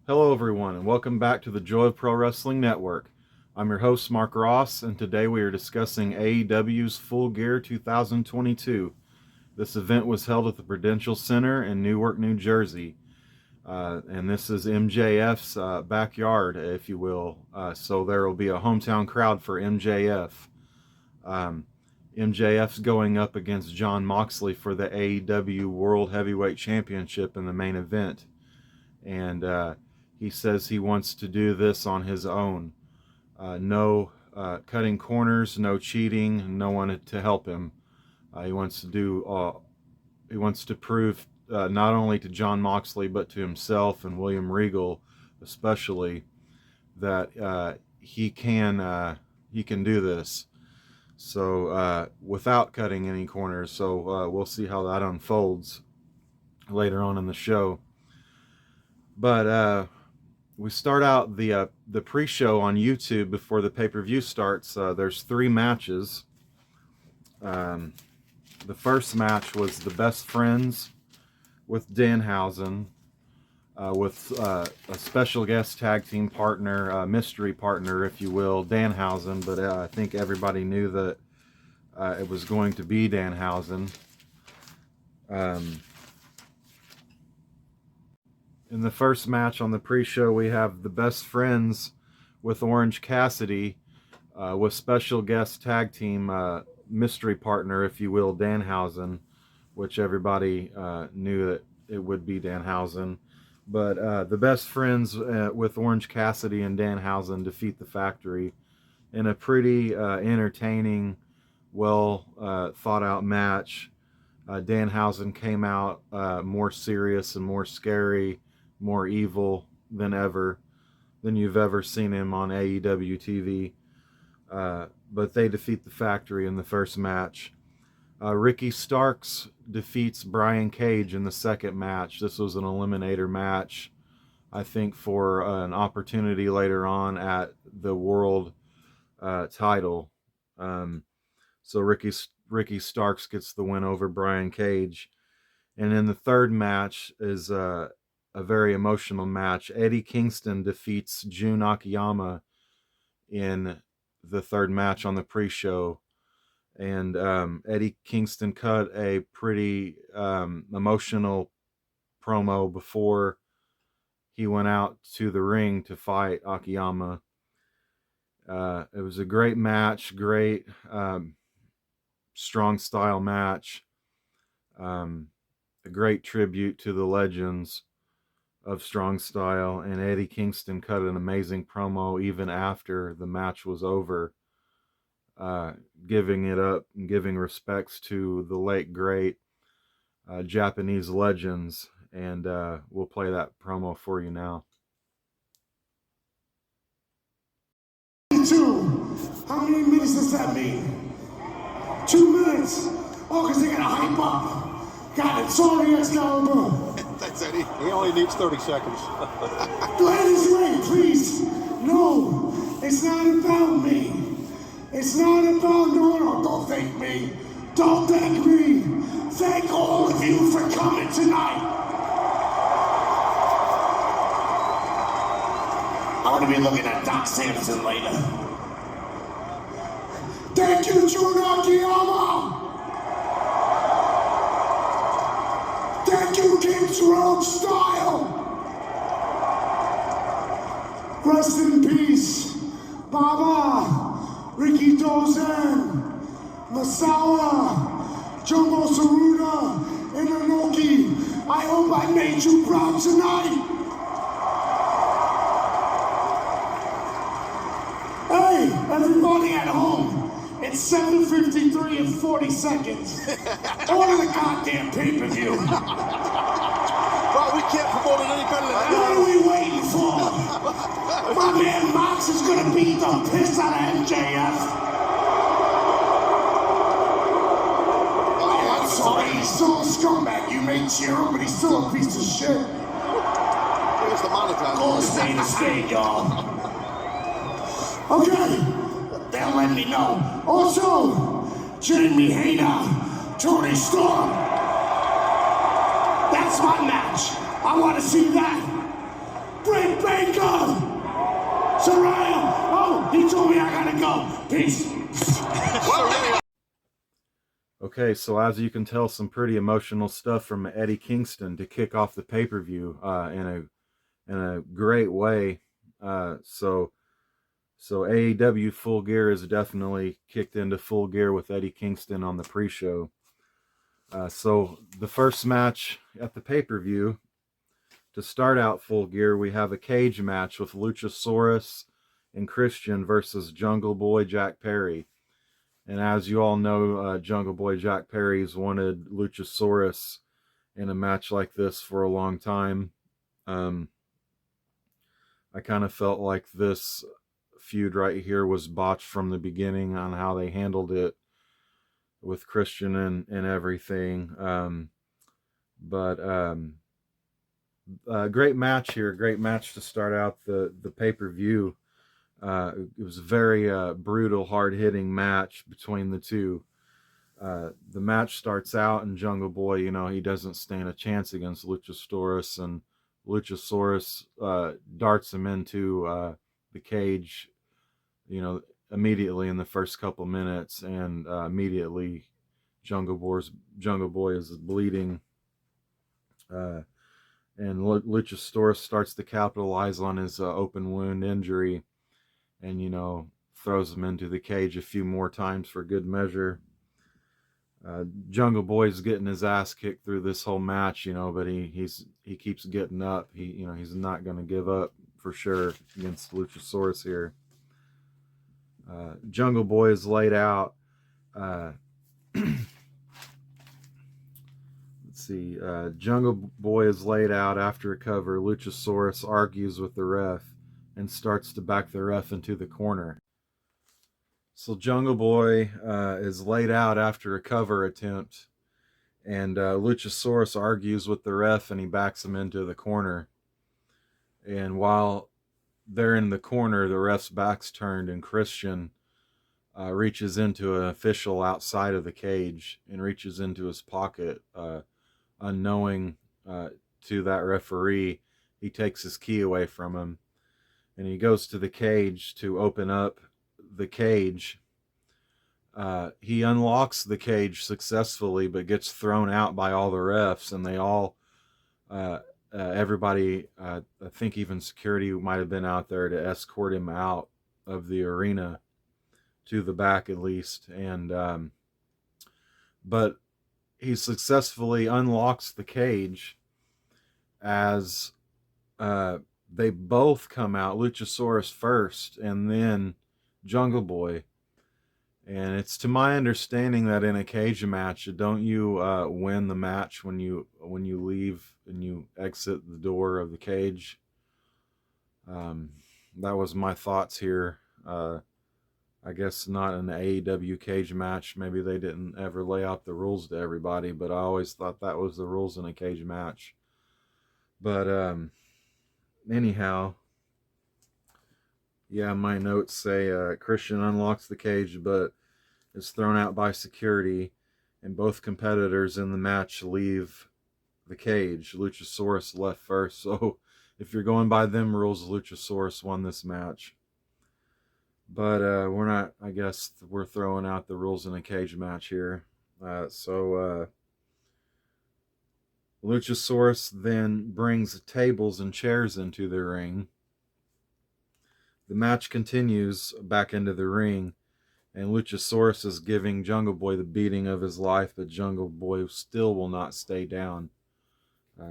Hello everyone, and welcome back to the Joy of Pro Wrestling Network. I'm your host, Mark Ross, and today we are discussing AEW's Full Gear 2022. This event was held at the Prudential Center in Newark, New Jersey. And this is MJF's backyard, if you will. So there will be a hometown crowd for MJF. MJF's going up against Jon Moxley for the AEW World Heavyweight Championship in the main event. And he says he wants to do this on his own. No cutting corners, no cheating, no one to help him. He wants to prove not only to Jon Moxley but to himself and William Regal, especially, that he can do this. So without cutting any corners. So we'll see how that unfolds later on in the show. But we start out the pre-show on YouTube before the pay-per-view starts. There's 3 matches. The first match was the Best Friends with Danhausen, with a special guest tag team partner, mystery partner, if you will, Danhausen. But I think everybody knew that it was going to be Danhausen. In the first match on the pre-show, we have the Best Friends with Orange Cassidy, with special guest tag team mystery partner, if you will, Danhausen, which everybody knew that it would be Danhausen. But the Best Friends with Orange Cassidy and Danhausen defeat the Factory in a pretty entertaining, well thought out match. Danhausen came out more serious and more scary, more evil than you've ever seen him on AEW TV. But they defeat the Factory in the first match. Ricky Starks defeats Brian Cage in the second match. This was an eliminator match, I think, for an opportunity later on at the world title. So Ricky Starks gets the win over Brian Cage. And in the third match is a very emotional match. Eddie Kingston defeats Jun Akiyama in the third match on the pre-show. And Eddie Kingston cut a pretty emotional promo before he went out to the ring to fight Akiyama. It was a great match, great strong style match. A great tribute to the legends of strong style, and Eddie Kingston cut an amazing promo even after the match was over, giving it up and giving respects to the late great Japanese legends. And we'll play that promo for you now. How many minutes does that mean? 2 minutes. Oh, because they gotta hype up. God, it's already Excalibur. That's Eddie. He only needs 30 seconds. Ladies, wait, please. No, it's not about me. It's not about, no, don't thank me. Don't thank me. Thank all of you for coming tonight. I'm gonna be looking at Doc Samson later. Thank you, Jun Akiyama. Thank you, King's Road Style. Rest in peace, Baba, Ricky Dozen, Masawa, Jumbo Saruda, and Inoki. I hope I made you proud tonight. Hey, everybody at home. It's 7:53 and 40 seconds. Order the goddamn pay-per-view. Well, we can't promote it any better than that. What are we waiting for? My man Mox is gonna beat the piss out of MJF. Oh, I'm sorry, he's still a scumbag. You may cheer him, but he's still a piece of shit. Here's the monitor. Call a spade a spade, y'all. Okay. They'll let me know. Also, Jamie Hayter, Tony Storm. That's my match. I want to see that. Britt Baker! Soraya! Oh, he told me I gotta go. Peace. Okay, so as you can tell, some pretty emotional stuff from Eddie Kingston to kick off the pay-per-view in a great way. So AEW Full Gear is definitely kicked into full gear with Eddie Kingston on the pre-show. So the first match at the pay-per-view, to start out Full Gear, we have a cage match with Luchasaurus and Christian versus Jungle Boy Jack Perry. And as you all know, Jungle Boy Jack Perry's wanted Luchasaurus in a match like this for a long time. I kind of felt like this feud right here was botched from the beginning on how they handled it with Christian and everything. Great match here. Great match to start out the pay-per-view. It was a very brutal, hard-hitting match between the two. The match starts out, and Jungle Boy, he doesn't stand a chance against Luchasaurus, and Luchasaurus darts him into the cage, immediately in the first couple minutes, and immediately Jungle Boy is bleeding, and Luchasaurus starts to capitalize on his open wound injury, and throws him into the cage a few more times for good measure. Jungle Boy's getting his ass kicked through this whole match, but he keeps getting up. He's not going to give up for sure against Luchasaurus here. Jungle Boy is laid out. Let's see. Jungle Boy is laid out after a cover. Luchasaurus argues with the ref and starts to back the ref into the corner. So Jungle Boy is laid out after a cover attempt, and Luchasaurus argues with the ref, and he backs him into the corner. And while they're in the corner, the ref's back's turned, and Christian reaches into an official outside of the cage and reaches into his pocket, unknowing to that referee. He takes his key away from him, and he goes to the cage to open up the cage. He unlocks the cage successfully, but gets thrown out by all the refs, and they all, everybody, I think even security might have been out there to escort him out of the arena to the back at least. And but he successfully unlocks the cage as they both come out, Luchasaurus first and then Jungle Boy. And it's to my understanding that in a cage match, don't you win the match when you leave and you exit the door of the cage? That was my thoughts here. I guess not an AEW cage match. Maybe they didn't ever lay out the rules to everybody, but I always thought that was the rules in a cage match. But anyhow, yeah, my notes say Christian unlocks the cage, but is thrown out by security, and both competitors in the match leave the cage. Luchasaurus left first, so if you're going by them rules, Luchasaurus won this match. But we're not, I guess we're throwing out the rules in a cage match here. So Luchasaurus then brings tables and chairs into the ring. The match continues back into the ring, and Luchasaurus is giving Jungle Boy the beating of his life, but Jungle Boy still will not stay down.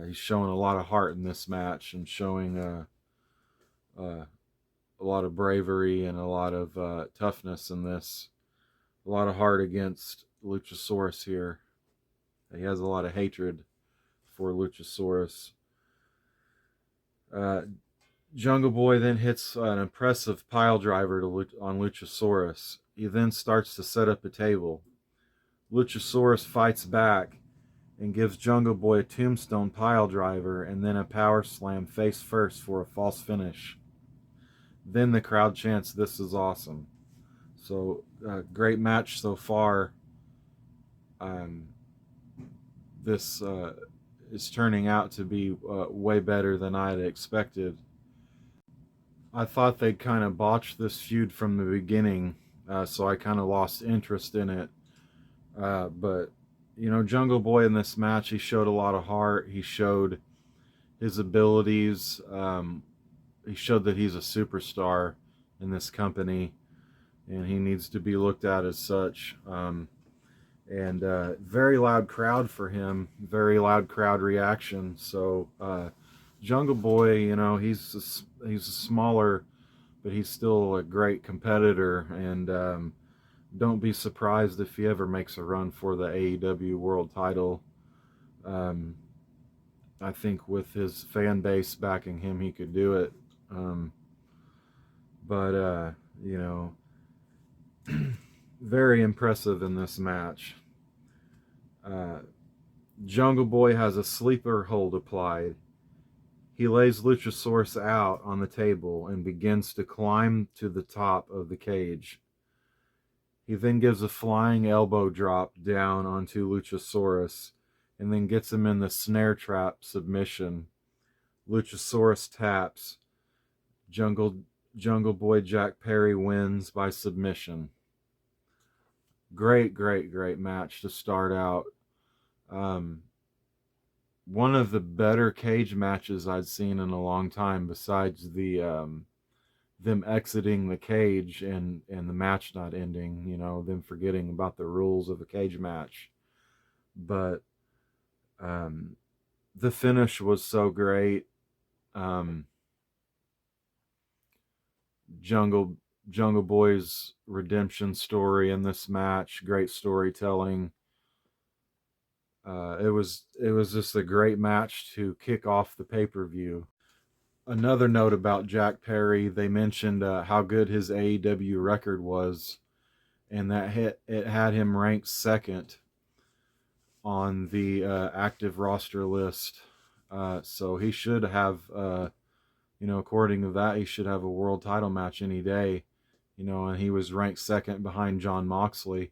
He's showing a lot of heart in this match, and showing a lot of bravery and a lot of toughness in this. A lot of heart against Luchasaurus here. He has a lot of hatred for Luchasaurus. Jungle Boy then hits an impressive pile driver on Luchasaurus. He then starts to set up a table. Luchasaurus fights back and gives Jungle Boy a tombstone pile driver and then a power slam face first for a false finish. Then the crowd chants, "This is awesome." So, great match so far. This is turning out to be way better than I had expected. I thought they'd kind of botched this feud from the beginning, so I kind of lost interest in it. But you know, Jungle Boy in this match, he showed a lot of heart. He showed his abilities. He showed that he's a superstar in this company, and he needs to be looked at as such. And very loud crowd for him, very loud crowd reaction. So Jungle Boy, you know, he's a smaller, but he's still a great competitor. And don't be surprised if he ever makes a run for the AEW World Title. Um, I think with his fan base backing him, he could do it. Um, but you know, very impressive in this match. Uh, Jungle Boy has a sleeper hold applied. He lays Luchasaurus out on the table and begins to climb to the top of the cage. He then gives a flying elbow drop down onto Luchasaurus and then gets him in the snare trap submission. Luchasaurus taps. Jungle Boy Jack Perry wins by submission. Great match to start out. Um, One of the better cage matches I'd seen in a long time, besides the them exiting the cage and the match not ending. You know, them forgetting about the rules of a cage match. But um, the finish was so great. Um, Jungle Jungle Boy's redemption story in this match, great storytelling. It was just a great match to kick off the pay-per-view. Another note about Jack Perry, they mentioned how good his AEW record was, and it had him ranked second on the active roster list. So he should have, you know, according to that, he should have a world title match any day. You know, and he was ranked second behind Jon Moxley.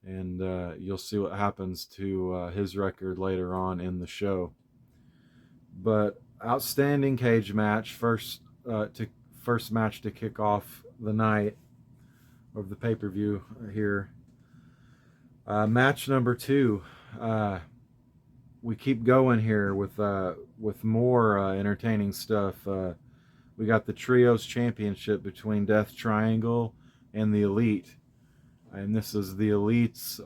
And you'll see what happens to his record later on in the show. But outstanding cage match, first match to kick off the night of the pay-per-view here. Match number 2. We keep going here with more entertaining stuff. We got the Trios Championship between Death Triangle and the Elite. And this is the Elite's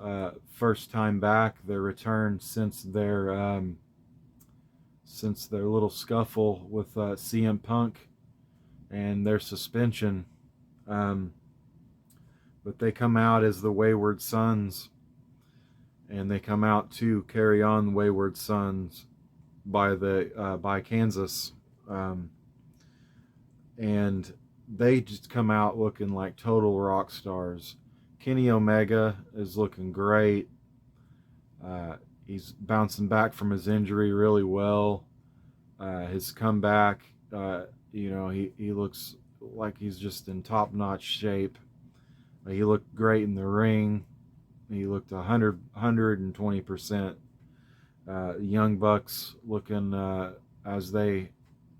first time back, their return since their little scuffle with CM Punk and their suspension. But they come out as the Wayward Sons, and they come out to carry on Wayward Sons by Kansas, and they just come out looking like total rock stars. Kenny Omega is looking great. He's bouncing back from his injury really well. His comeback, you know, he looks like he's just in top-notch shape. He looked great in the ring. He looked 120%. Young Bucks looking as they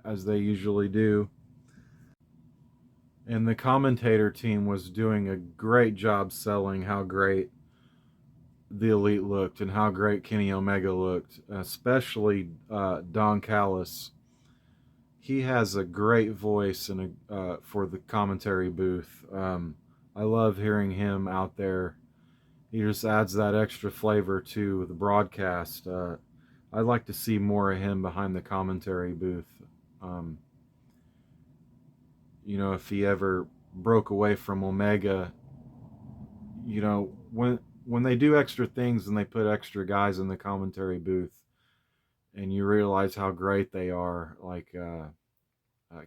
usually do. And the commentator team was doing a great job selling how great the Elite looked and how great Kenny Omega looked, especially Don Callis. He has a great voice for the commentary booth. I love hearing him out there. He just adds that extra flavor to the broadcast. I'd like to see more of him behind the commentary booth. You know, if he ever broke away from Omega, you know, when they do extra things and they put extra guys in the commentary booth, and you realize how great they are, like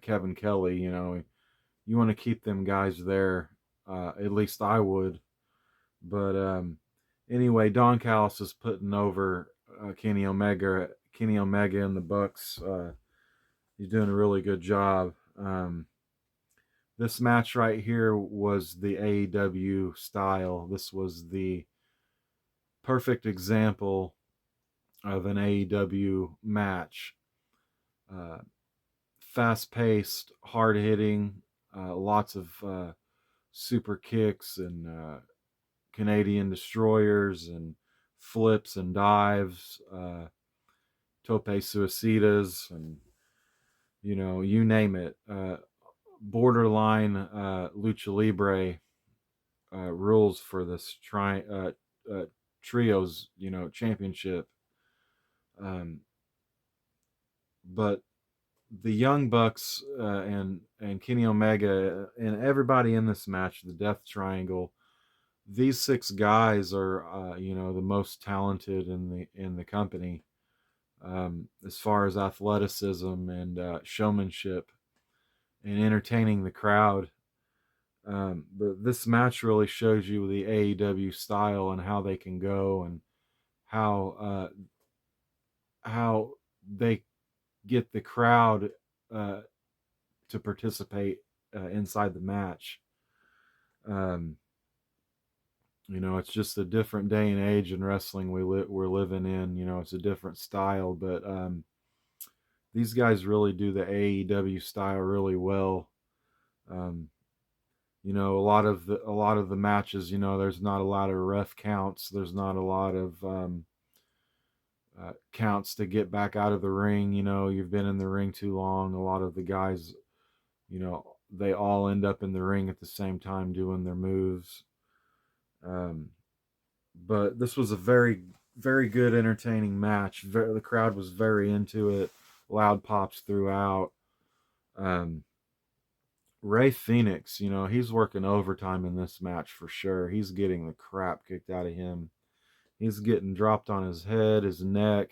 Kevin Kelly, you know, you want to keep them guys there. At least I would. But anyway, Don Callis is putting over Kenny Omega. Kenny Omega and the Bucks. He's doing a really good job. This match right here was the AEW style. This was the perfect example of an AEW match. fast-paced, hard-hitting, lots of super kicks and Canadian destroyers and flips and dives, tope suicidas, and you name it. Borderline lucha libre rules for this trios, championship. Um, but the Young Bucks and Kenny Omega and everybody in this match, the Death Triangle, these six guys are the most talented in the company, as far as athleticism and showmanship and entertaining the crowd. But this match really shows you the AEW style and how they can go, and how they get the crowd uh, to participate inside the match. Um, it's just a different day and age in wrestling we're living in. It's a different style, but these guys really do the AEW style really well. Um, a lot of the matches, there's not a lot of ref counts. There's not a lot of counts to get back out of the ring. You've been in the ring too long. A lot of the guys, they all end up in the ring at the same time doing their moves. Um, but this was a very, very good, entertaining match. The crowd was very into it. Loud pops throughout. Um, Ray Phoenix, he's working overtime in this match for sure. He's getting the crap kicked out of him. He's getting dropped on his head, his neck,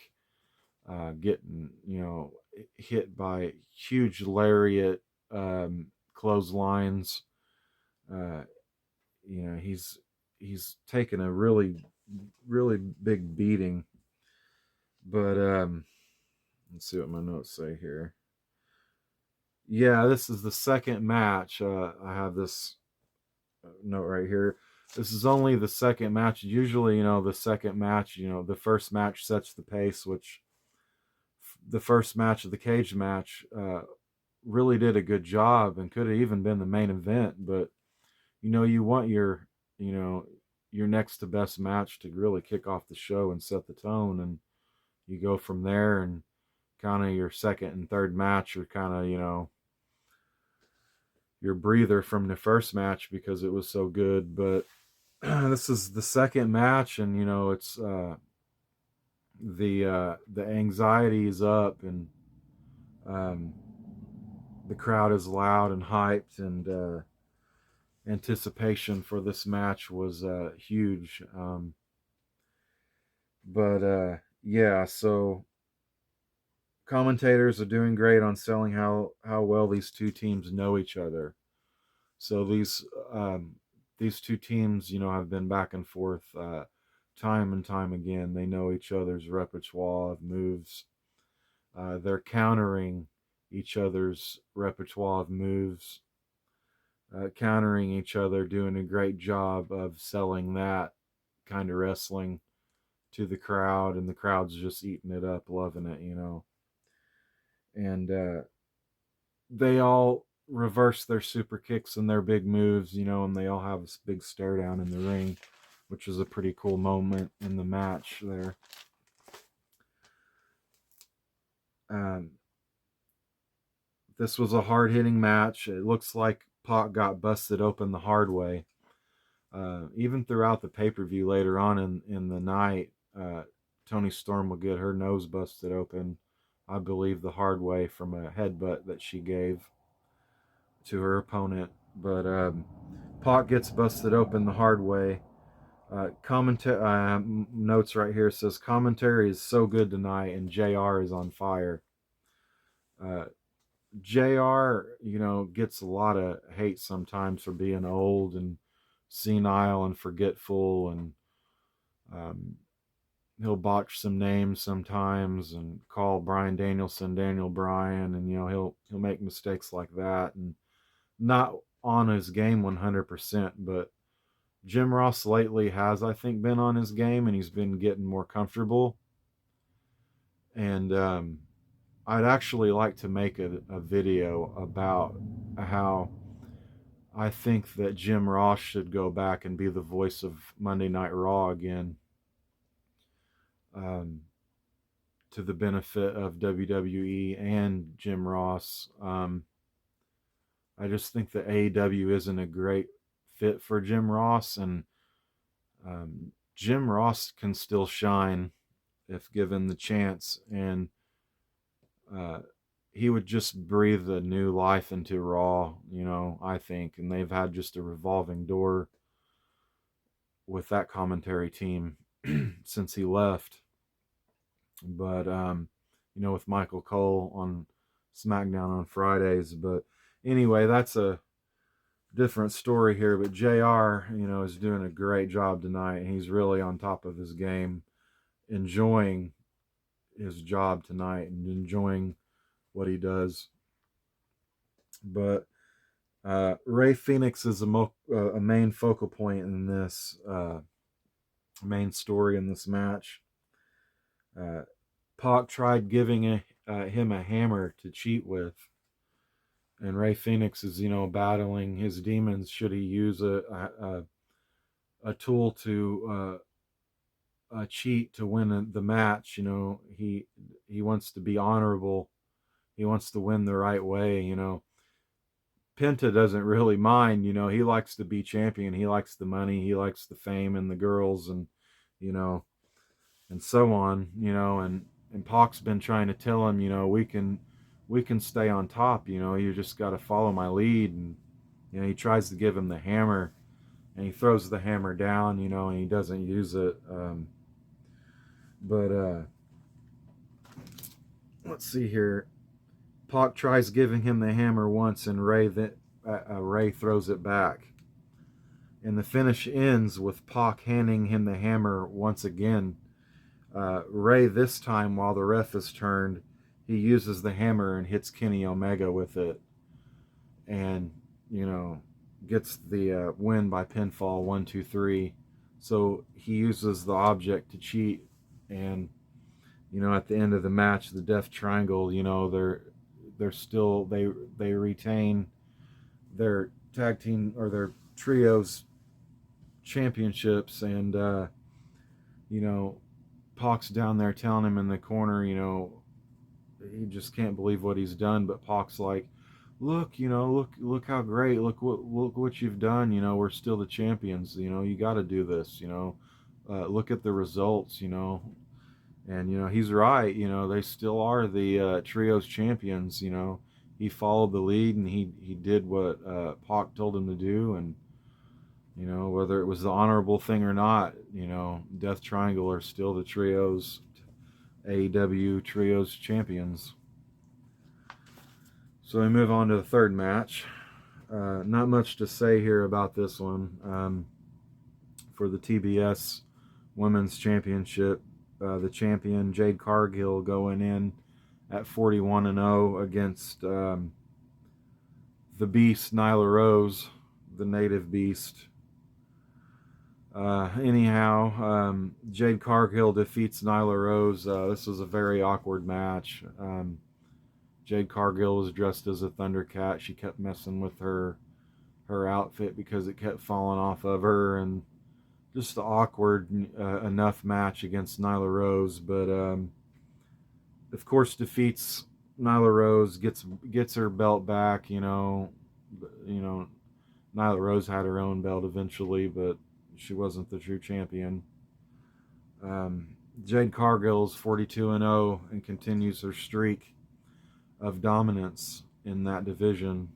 getting, hit by huge lariat clotheslines. Uh, he's taken a really, really big beating. But let's see what my notes say here. Yeah, this is the second match. I have this note right here. This is only the second match. Usually, the second match, the first match sets the pace, which the first match of the cage match really did a good job and could have even been the main event. But, you want you know, your next to best match to really kick off the show and set the tone. And you go from there, and kind of your second and third match are kind of, your breather from the first match because it was so good. But this is the second match, and it's the anxiety is up, and um, the crowd is loud and hyped, and anticipation for this match was huge. But yeah, so commentators are doing great on selling how well these two teams know each other. So these two teams, have been back and forth time and time again. They know each other's repertoire of moves. They're countering each other's repertoire of moves, countering each other, doing a great job of selling that kind of wrestling to the crowd, and the crowd's just eating it up, loving it, And they all reverse their super kicks and their big moves, and they all have this big stare down in the ring, which is a pretty cool moment in the match there. This was a hard-hitting match. It looks like Pac got busted open the hard way. Even throughout the pay-per-view later on in the night, Toni Storm will get her nose busted open, I believe, the hard way from a headbutt that she gave to her opponent. But Pac gets busted open the hard way. Notes right here says commentary is so good tonight, and JR is on fire. JR, gets a lot of hate sometimes for being old and senile and forgetful, and he'll botch some names sometimes and call Bryan Danielson Daniel Bryan, and he'll make mistakes like that, and not on his game 100%. But Jim Ross lately has, I think, been on his game, and he's been getting more comfortable. And I'd actually like to make a video about how I think that Jim Ross should go back and be the voice of Monday Night Raw again, um, to the benefit of WWE and Jim Ross. I just think that AEW isn't a great fit for Jim Ross, and Jim Ross can still shine if given the chance, and uh, he would just breathe a new life into Raw, I think. And they've had just a revolving door with that commentary team since he left. But, with Michael Cole on SmackDown on Fridays. But anyway, that's a different story here. But JR, is doing a great job tonight. And he's really on top of his game, enjoying his job tonight and enjoying what he does. But Ray Phoenix is a main focal point in this main story in this match. Pac tried giving him a hammer to cheat with, and Ray Phoenix is battling his demons. Should he use a tool to cheat to win the match? He wants to be honorable. He wants to win the right way. Penta doesn't really mind. He likes to be champion. He likes the money. He likes the fame and the girls, and and so on. And Pac's been trying to tell him, we can stay on top. You just got to follow my lead. And he tries to give him the hammer, and he throws the hammer down. And he doesn't use it. But let's see here. Pac tries giving him the hammer once, and Ray throws it back. And the finish ends with Pac handing him the hammer once again. Ray, this time, while the ref is turned, he uses the hammer and hits Kenny Omega with it. And, gets the win by pinfall 1, 2, 3. So he uses the object to cheat. And, at the end of the match, the Death Triangle, they're still, they retain their tag team or their trios championships. And Pac's down there telling him in the corner, he just can't believe what he's done. But Pac's like, look how great, look what you've done. We're still the champions. You got to do this. Look at the results. And he's right. They still are the trios champions. He followed the lead, and he did what Pac told him to do. And whether it was the honorable thing or not, Death Triangle are still the trios, AEW trios champions. So we move on to the third match. Not much to say here about this one. For the TBS Women's Championship, the champion Jade Cargill going in at 41-0 against the Beast Nyla Rose, the native Beast. Jade Cargill defeats Nyla Rose. This was a very awkward match. Jade Cargill was dressed as a Thundercat. She kept messing with her outfit because it kept falling off of her, and just an awkward enough match against Nyla Rose. But of course, defeats Nyla Rose, gets her belt back. Nyla Rose had her own belt eventually, but she wasn't the true champion. Jade Cargill's 42-0 and continues her streak of dominance in that division.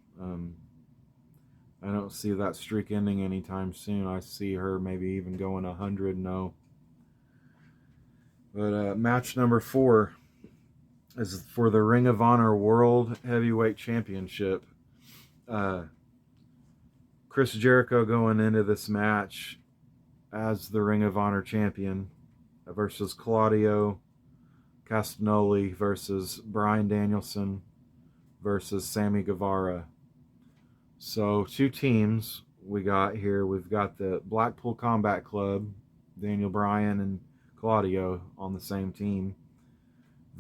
I don't see that streak ending anytime soon. I see her maybe even going 100-0. But match number 4 is for the Ring of Honor World Heavyweight Championship. Chris Jericho going into this match as the Ring of Honor champion versus Claudio Castagnoli versus Bryan Danielson versus Sammy Guevara. So 2 teams we got here. We've got the Blackpool Combat Club, Daniel Bryan and Claudio on the same team,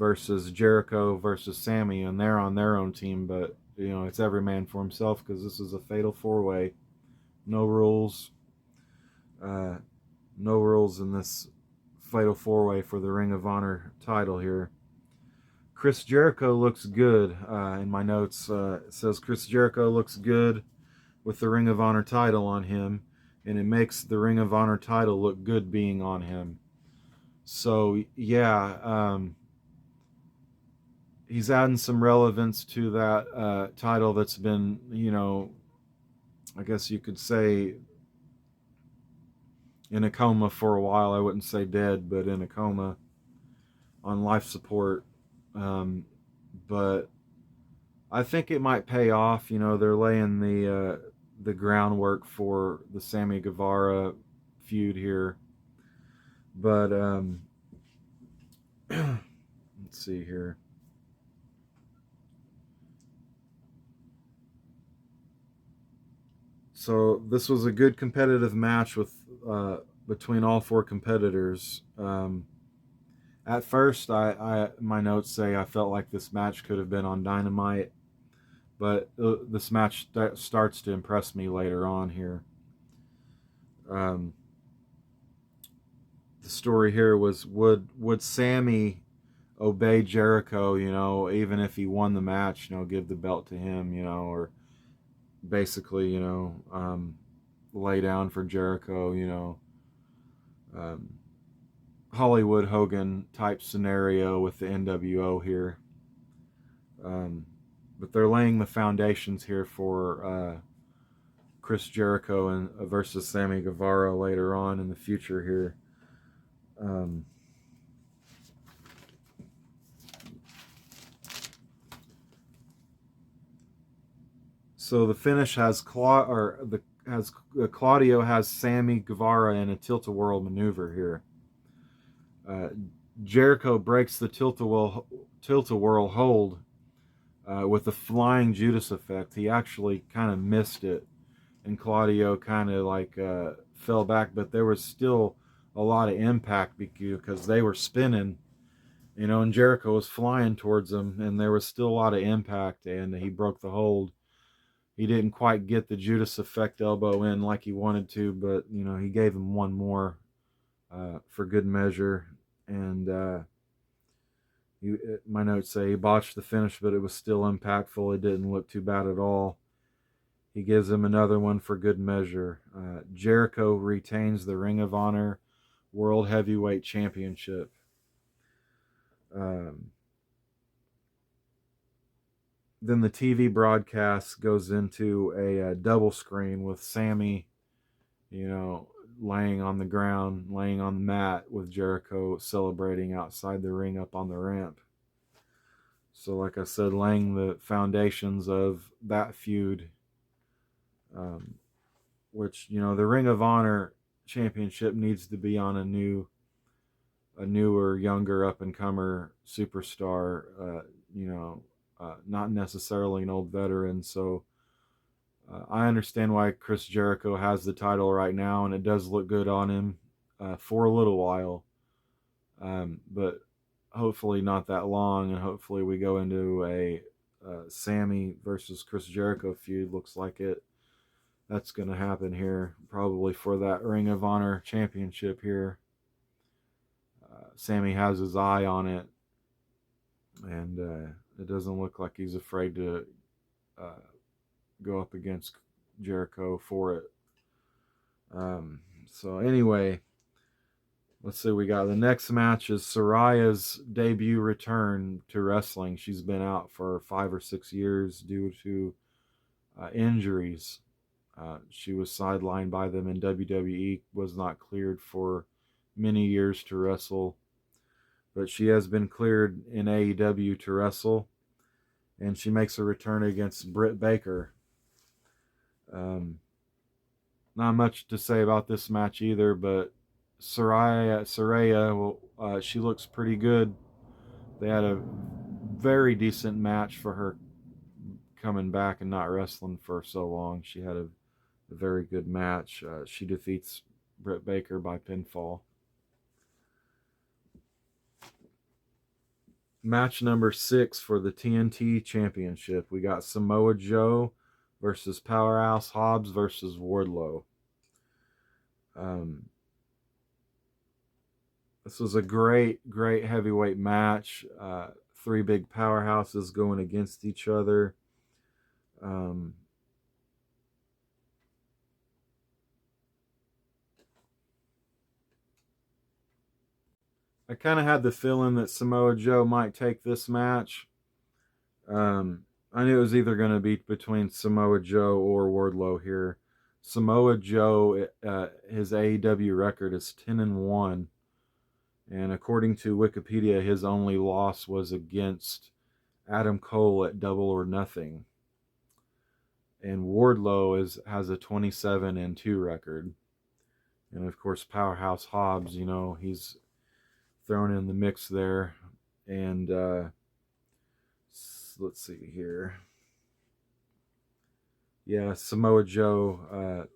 versus Jericho versus Sammy, and they're on their own team, but you know, it's every man for himself because this is a fatal 4-way. No rules. Uh, no rules in this fatal 4-way for the Ring of Honor title here. Chris Jericho looks good. In my notes, it says Chris Jericho looks good with the Ring of Honor title on him, and it makes the Ring of Honor title look good being on him. So yeah, he's adding some relevance to that title that's been, you know, I guess you could say in a coma for a while. I wouldn't say dead, but in a coma on life support. But I think it might pay off. You know, they're laying the groundwork for the Sammy Guevara feud here. But let's see here. So this was a good competitive match with between all four competitors. At first, my notes say I felt like this match could have been on Dynamite, but this match starts to impress me later on here. The story here was would Sammy obey Jericho? You know, even if he won the match, you know, give the belt to him, you know, or basically, you know, lay down for Jericho, you know. Hollywood Hogan type scenario with the NWO here. But they're laying the foundations here for Chris Jericho and versus Sammy Guevara later on in the future here. So the finish has Claudio has Sammy Guevara in a tilt-a-whirl maneuver here. Jericho breaks the tilt-a-whirl hold with a flying Judas effect. He actually kind of missed it, and Claudio kind of like fell back, but there was still a lot of impact because they were spinning, you know, and Jericho was flying towards them, and there was still a lot of impact, and he broke the hold. He didn't quite get the Judas effect elbow in like he wanted to, but you know, he gave him one more for good measure. And my notes say he botched the finish, but it was still impactful. It didn't look too bad at all. He gives him another one for good measure. Jericho retains the Ring of Honor World Heavyweight Championship. Then the TV broadcast goes into a double screen with Sammy, you know, laying on the ground, laying on the mat with Jericho celebrating outside the ring up on the ramp. So like I said, laying the foundations of that feud, which, you know, the Ring of Honor Championship needs to be on a newer, younger, up-and-comer superstar, you know, not necessarily an old veteran. So I understand why Chris Jericho has the title right now, and it does look good on him for a little while. But hopefully not that long, and hopefully we go into a Sammy versus Chris Jericho feud. Looks like that's going to happen here, probably for that Ring of Honor Championship here. Sammy has his eye on it, and it doesn't look like he's afraid to go up against Jericho for it. So anyway, let's see. We got the next match is Saraya's debut return to wrestling. She's been out for 5 or 6 years due to injuries. She was sidelined by them in WWE, was not cleared for many years to wrestle, but she has been cleared in AEW to wrestle, and she makes a return against Britt Baker. Not much to say about this match either, but Saraya, well, she looks pretty good. They had a very decent match for her coming back and not wrestling for so long. She had a very good match. She defeats Britt Baker by pinfall. Match number 6 for the TNT Championship. We got Samoa Joe versus Powerhouse Hobbs versus Wardlow. This was a great heavyweight match. Three big powerhouses going against each other. I kind of had the feeling that Samoa Joe might take this match. I knew it was either going to be between Samoa Joe or Wardlow here. Samoa Joe, his AEW record is 10-1, and according to Wikipedia, his only loss was against Adam Cole at Double or Nothing. And Wardlow has a 27-2 record. And of course, Powerhouse Hobbs, he's thrown in the mix there. And let's see here. Yeah, Samoa Joe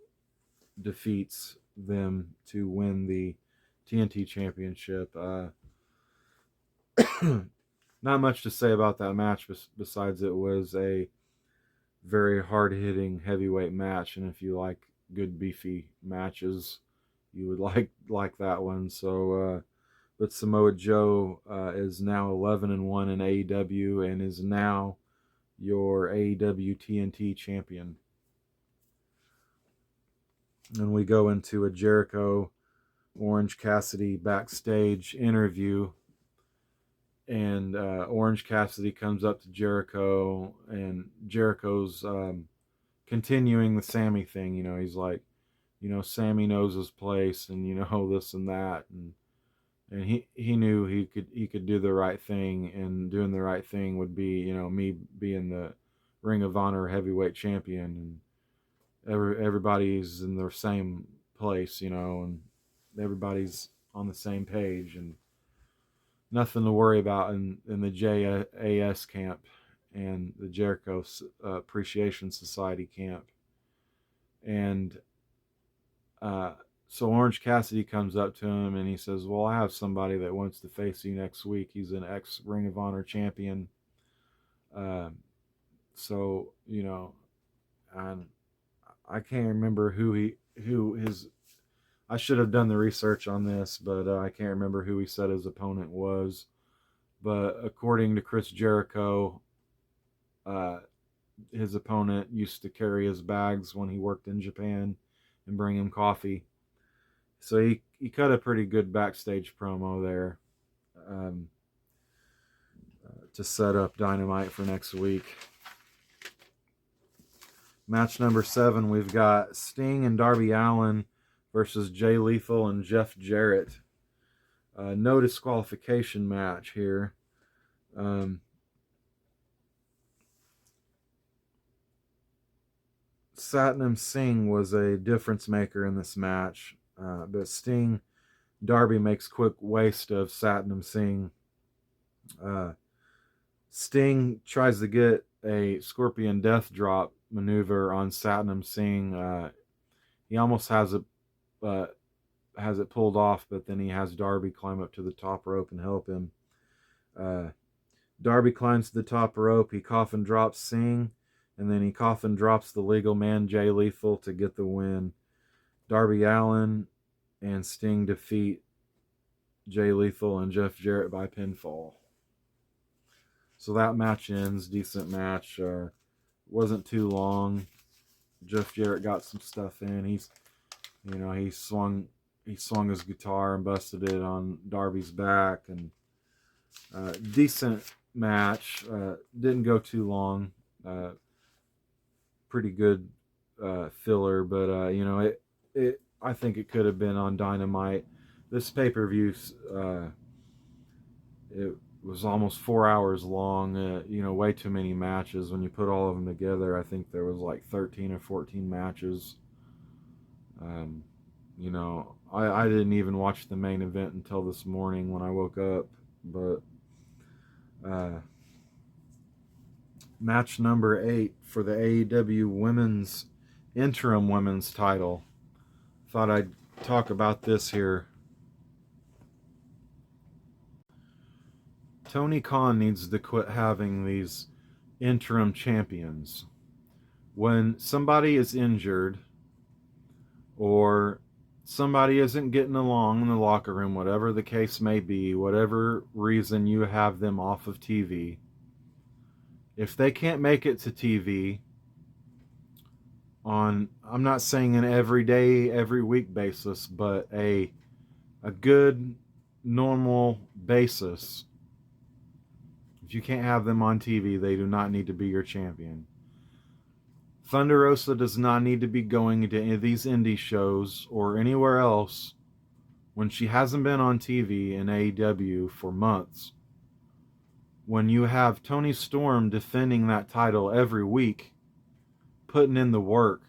defeats them to win the TNT Championship. Not much to say about that match besides it was a very hard-hitting heavyweight match, and if you like good beefy matches, you would like that one. So, but Samoa Joe is now 11-1 in AEW and is now your AEW TNT champion. And we go into a Jericho Orange Cassidy backstage interview, and Orange Cassidy comes up to Jericho, and Jericho's continuing the Sammy thing. He's like, Sammy knows his place, and this and that, and he knew he could do the right thing, and doing the right thing would be me being the Ring of Honor heavyweight champion, and everybody's in the same place, and everybody's on the same page, and nothing to worry about in the JAS camp and the Jericho Appreciation Society camp. And so Orange Cassidy comes up to him and he says, well, I have somebody that wants to face you next week. He's an ex-Ring of Honor champion. So, and I can't remember who his, I should have done the research on this, but I can't remember who he said his opponent was. But according to Chris Jericho, his opponent used to carry his bags when he worked in Japan and bring him coffee. So he cut a pretty good backstage promo there to set up Dynamite for next week. Match number 7, we've got Sting and Darby Allin versus Jay Lethal and Jeff Jarrett. No disqualification match here. Satnam Singh was a difference maker in this match, but Darby makes quick waste of Satnam Singh. Sting tries to get a Scorpion Death Drop maneuver on Satnam Singh. He almost has it pulled off, but then he has Darby climb up to the top rope and help him. Darby climbs to the top rope. He coffin drops Singh, and then he coffin drops the legal man Jay Lethal to get the win. Darby Allin and Sting defeat Jay Lethal and Jeff Jarrett by pinfall. So that match ends. Decent match. Wasn't too long. Jeff Jarrett got some stuff in. He swung his guitar and busted it on Darby's back, and decent match. Didn't go too long. Pretty good filler, but I think it could have been on Dynamite. This pay-per-view, it was almost 4 hours long. Way too many matches. When you put all of them together, I think there was like 13 or 14 matches. I didn't even watch the main event until this morning when I woke up. But match number 8 for the AEW interim women's title. Thought I'd talk about this here. Tony Khan needs to quit having these interim champions. When somebody is injured or somebody isn't getting along in the locker room, whatever the case may be, whatever reason you have them off of TV, if they can't make it to TV on, I'm not saying an every day, every week basis, but a good normal basis, if you can't have them on TV, they do not need to be your champion. Thunder Rosa does not need to be going to any of these indie shows or anywhere else when she hasn't been on TV in AEW for months. When you have Toni Storm defending that title every week, putting in the work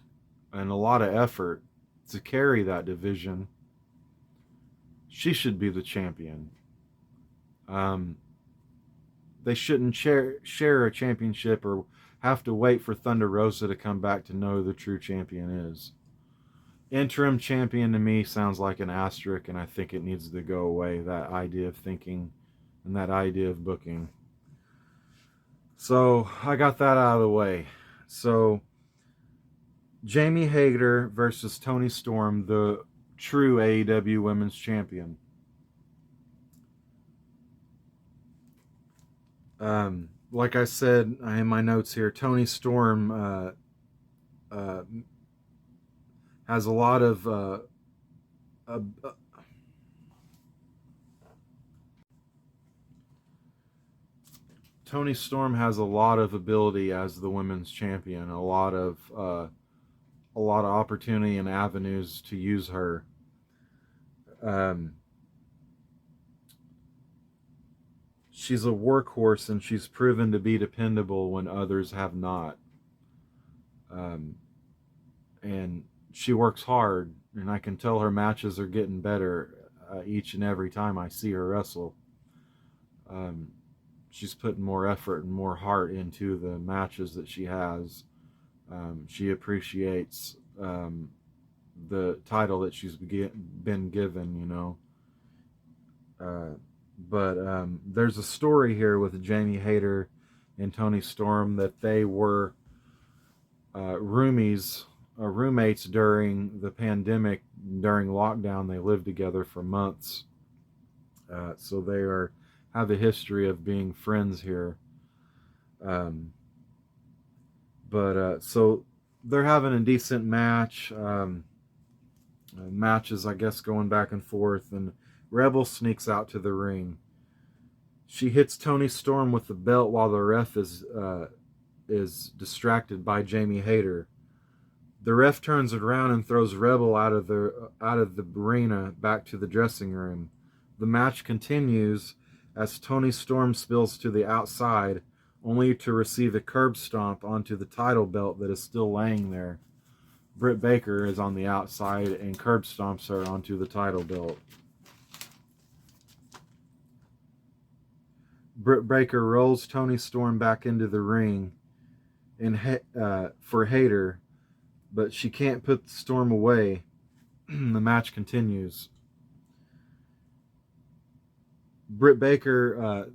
and a lot of effort to carry that division, she should be the champion. They shouldn't share a championship or have to wait for Thunder Rosa to come back to know who the true champion is. Interim champion to me sounds like an asterisk, and I think it needs to go away, that idea of thinking and that idea of booking. So I got that out of the way. So Jamie Hayter versus Toni Storm, the true AEW Women's Champion. Like I said in my notes here, Toni Storm has a lot of Toni Storm has a lot of ability as the women's champion, a lot of opportunity and avenues to use her. She's a workhorse, and she's proven to be dependable when others have not. And she works hard, and I can tell her matches are getting better each and every time I see her wrestle. She's putting more effort and more heart into the matches that she has. She appreciates the title that she's been given, you know. But there's a story here with Jamie Hayter and Toni Storm that they were roommates during the pandemic, during lockdown. They lived together for months. So they have a history of being friends here. So they're having a decent match. Matches, I guess, going back and forth, and Rebel sneaks out to the ring. She hits Toni Storm with the belt while the ref is distracted by Jamie Hayter. The ref turns around and throws Rebel out of the arena back to the dressing room. The match continues as Toni Storm spills to the outside, only to receive a curb stomp onto the title belt that is still laying there. Britt Baker is on the outside and curb stomps her onto the title belt. Britt Baker rolls Toni Storm back into the ring for Hayter, but she can't put the Storm away. The match continues. Britt Baker,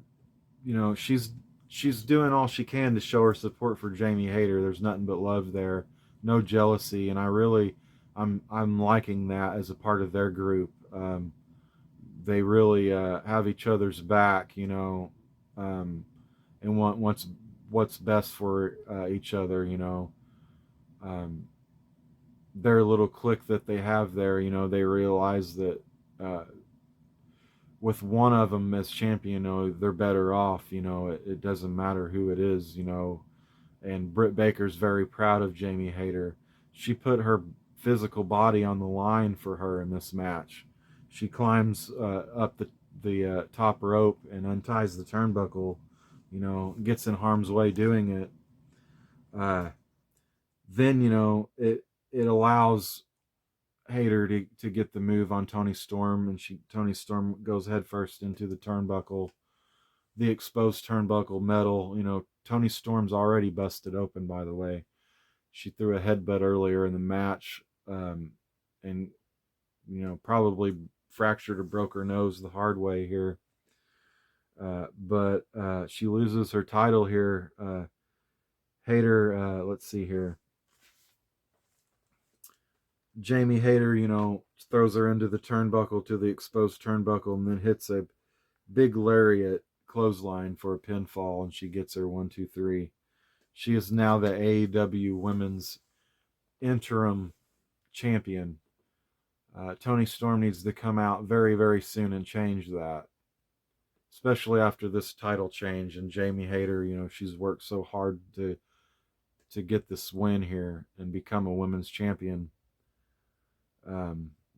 she's doing all she can to show her support for Jamie Hayter. There's nothing but love there, no jealousy, and I'm liking that as a part of their group. They really have each other's back, you know, and want what's best for each other, you know. Their little clique that they have there, you know, they realize that with one of them as champion, you know, they're better off, you know. It doesn't matter who it is, you know. And Britt Baker's very proud of Jamie Hayter. She put her physical body on the line for her in this match. She climbs up the top rope and unties the turnbuckle, you know, gets in harm's way doing it. Then, you know, it allows Hayter to get the move on Toni Storm, and Toni Storm goes headfirst into the turnbuckle, the exposed turnbuckle metal. You know, Toni Storm's already busted open, by the way. She threw a headbutt earlier in the match, and, you know, probably fractured or broke her nose the hard way here. but she loses her title here. Hayter, let's see here. Jamie Hayter, throws her into the turnbuckle, to the exposed turnbuckle, and then hits a big lariat clothesline for a pinfall, and she gets her 1-2-3. She is now the AEW Women's Interim Champion. Tony Storm needs to come out very, very soon and change that, especially after this title change. And Jamie Hayter, she's worked so hard to get this win here and become a women's champion.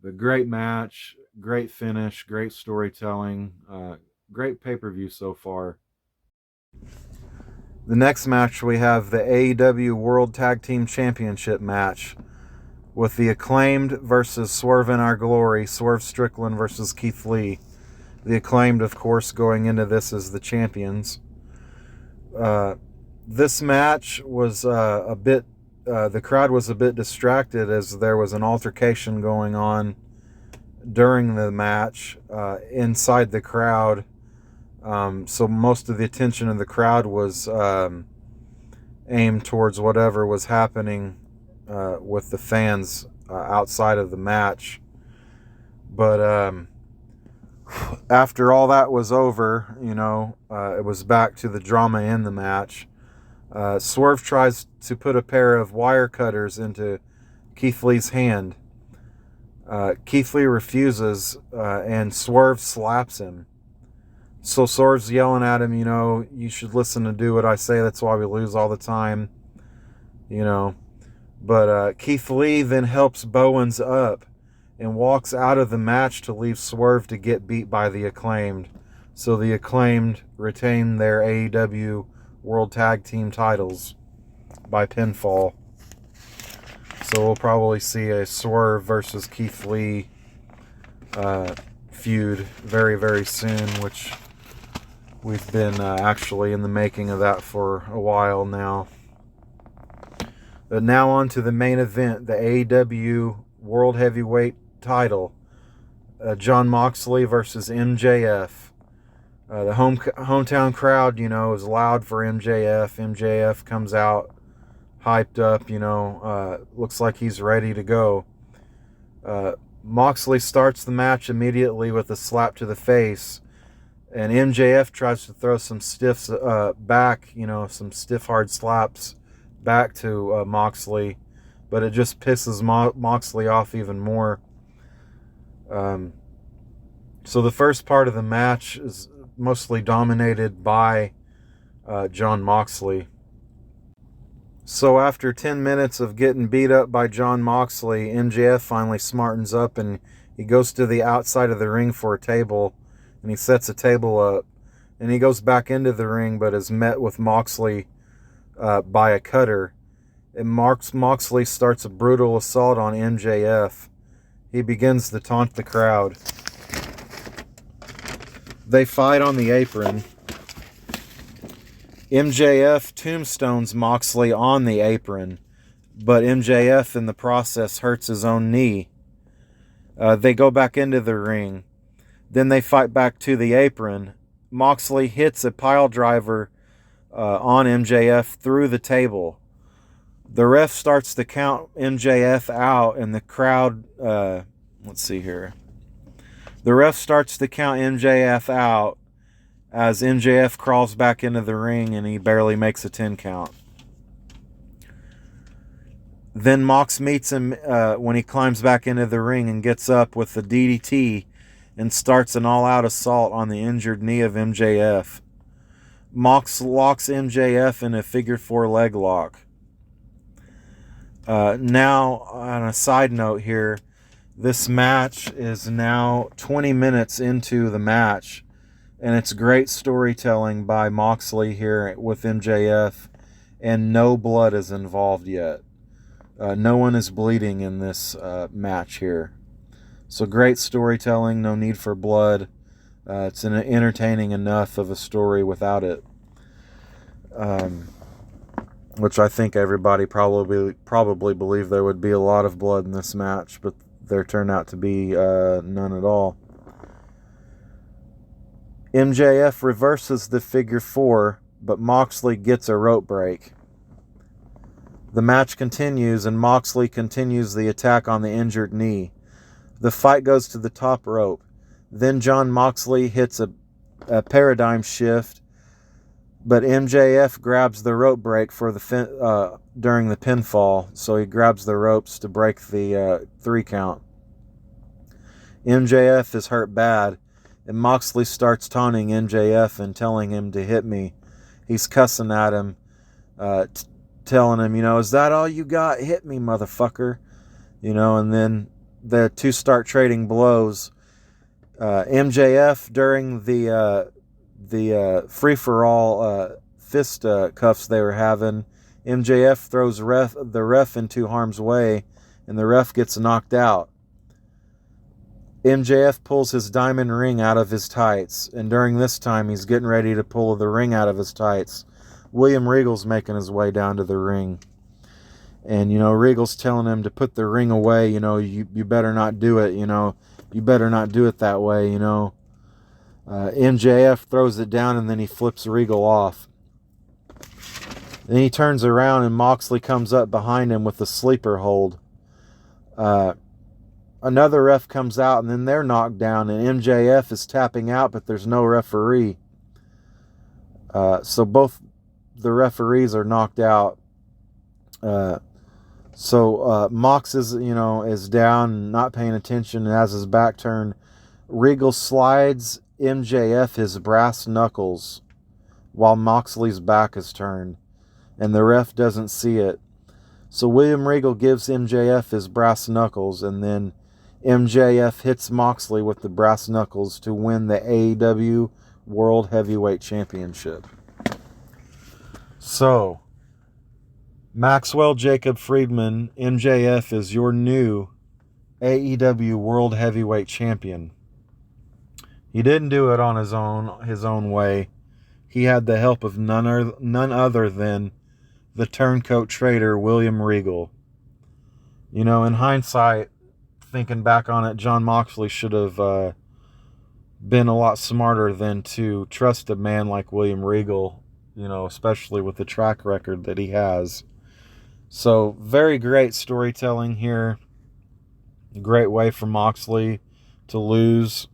The great match, great finish, great storytelling, great pay-per-view so far. The next match, we have the AEW World Tag Team Championship match with the Acclaimed versus Swerve in Our Glory, Swerve Strickland versus Keith Lee. The Acclaimed, of course, going into this as the champions. This match was a bit... the crowd was a bit distracted as there was an altercation going on during the match inside the crowd. So most of the attention of the crowd was aimed towards whatever was happening with the fans outside of the match. But after all that was over, it was back to the drama in the match. Swerve tries to put a pair of wire cutters into Keith Lee's hand. Keith Lee refuses, and Swerve slaps him. So Swerve's yelling at him, you should listen and do what I say. That's why we lose all the time. But Keith Lee then helps Bowens up and walks out of the match to leave Swerve to get beat by the Acclaimed. So the Acclaimed retain their AEW World Tag Team titles by pinfall. So we'll probably see a Swerve versus Keith Lee feud very, very soon, which we've been actually in the making of that for a while now. But now on to the main event, the AEW World Heavyweight title. Jon Moxley versus MJF. The hometown crowd, is loud for MJF. MJF comes out hyped up, looks like he's ready to go. Moxley starts the match immediately with a slap to the face. And MJF tries to throw some stiffs back, some stiff, hard slaps back to Moxley. But it just pisses Moxley off even more. So the first part of the match is mostly dominated by Jon Moxley. So after 10 minutes of getting beat up by Jon Moxley, MJF finally smartens up and he goes to the outside of the ring for a table, and he sets a table up, and he goes back into the ring but is met with Moxley by a cutter. And Moxley starts a brutal assault on MJF. He begins to taunt the crowd. They fight on the apron. MJF tombstones Moxley on the apron, but MJF in the process hurts his own knee. They go back into the ring. Then they fight back to the apron. Moxley hits a pile driver on MJF through the table. The ref starts to count MJF out, and the crowd... let's see here. The ref starts to count MJF out as MJF crawls back into the ring, and he barely makes a 10 count. Then Mox meets him when he climbs back into the ring and gets up with the DDT and starts an all-out assault on the injured knee of MJF. Mox locks MJF in a figure 4 leg lock. Now, on a side note here, this match is now 20 minutes into the match, and it's great storytelling by Moxley here with MJF, and no blood is involved yet. No one is bleeding in this match here. So great storytelling, no need for blood. It's entertaining enough of a story without it. Which I think everybody probably believed there would be a lot of blood in this match, but there turned out to be none at all. MJF reverses the figure 4, but Moxley gets a rope break. The match continues, and Moxley continues the attack on the injured knee. The fight goes to the top rope. Then Jon Moxley hits a paradigm shift, but MJF grabs the rope break for the during the pinfall, so he grabs the ropes to break the 3 count. MJF is hurt bad, and Moxley starts taunting MJF and telling him to hit me. He's cussing at him, telling him, is that all you got? Hit me, motherfucker. And then the two start trading blows. MJF, during the free-for-all fist cuffs they were having, MJF throws the ref into harm's way, and the ref gets knocked out. MJF pulls his diamond ring out of his tights, and during this time he's getting ready to pull the ring out of his tights. William Regal's making his way down to the ring. And, Regal's telling him to put the ring away, you better not do it, you better not do it that way, MJF throws it down, and then he flips Regal off. Then he turns around, and Moxley comes up behind him with a sleeper hold. Another ref comes out, and then they're knocked down, and MJF is tapping out, but there's no referee. So both the referees are knocked out. So Mox is down, not paying attention, and has his back turned. Regal slides MJF his brass knuckles while Moxley's back is turned, and the ref doesn't see it. So William Regal gives MJF his brass knuckles, and then MJF hits Moxley with the brass knuckles to win the AEW World Heavyweight Championship. So, Maxwell Jacob Friedman, MJF is your new AEW World Heavyweight Champion. He didn't do it on his own way. He had the help of none other than the turncoat trader William Regal. In hindsight, thinking back on it, Jon Moxley should have been a lot smarter than to trust a man like William Regal, especially with the track record that he has. So, very great storytelling here. Great way for Moxley to lose.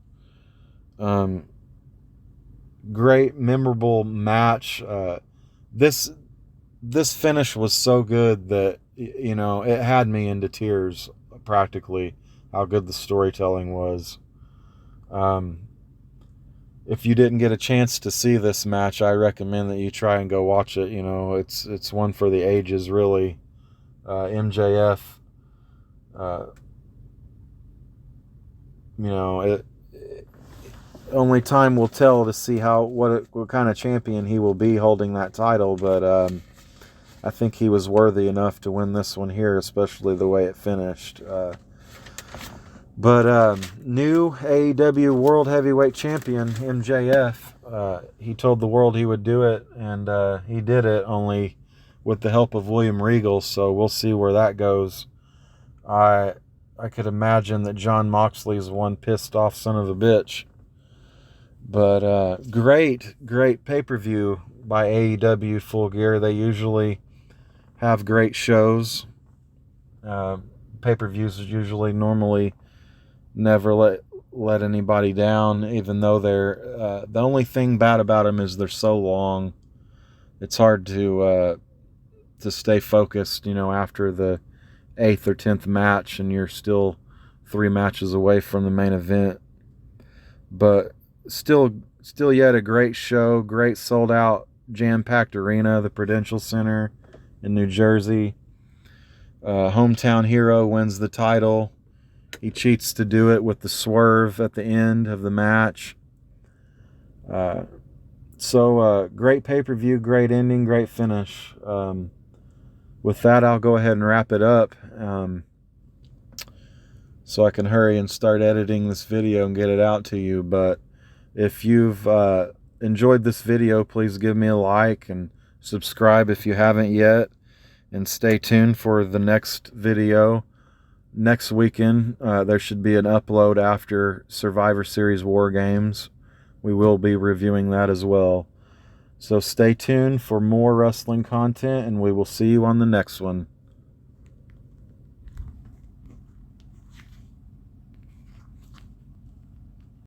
Great, memorable match. This finish was so good that, it had me into tears, practically, how good the storytelling was. If you didn't get a chance to see this match, I recommend that you try and go watch it. It's one for the ages, really. MJF, only time will tell to see what kind of champion he will be holding that title, but I think he was worthy enough to win this one here, especially the way it finished. But new AEW World Heavyweight Champion, MJF, he told the world he would do it, and he did it, only with the help of William Regal, so we'll see where that goes. I could imagine that Jon Moxley's one pissed off son of a bitch. But great pay-per-view by AEW Full Gear. They usually have great shows. Pay-per-views normally never let anybody down, even though they're the only thing bad about them is they're so long. It's hard to stay focused, after the 8th or 10th match, and you're still 3 matches away from the main event. But still yet a great show, great sold out, jam-packed arena, the Prudential Center in New Jersey. Hometown Hero wins the title. He cheats to do it with the swerve at the end of the match. So great pay-per-view, great ending, great finish. With that, I'll go ahead and wrap it up, so I can hurry and start editing this video and get it out to you. But if you've enjoyed this video, please give me a like and subscribe if you haven't yet, and stay tuned for the next video. Next weekend, there should be an upload after Survivor Series War Games, we will be reviewing that as well. So stay tuned for more wrestling content, and we will see you on the next one.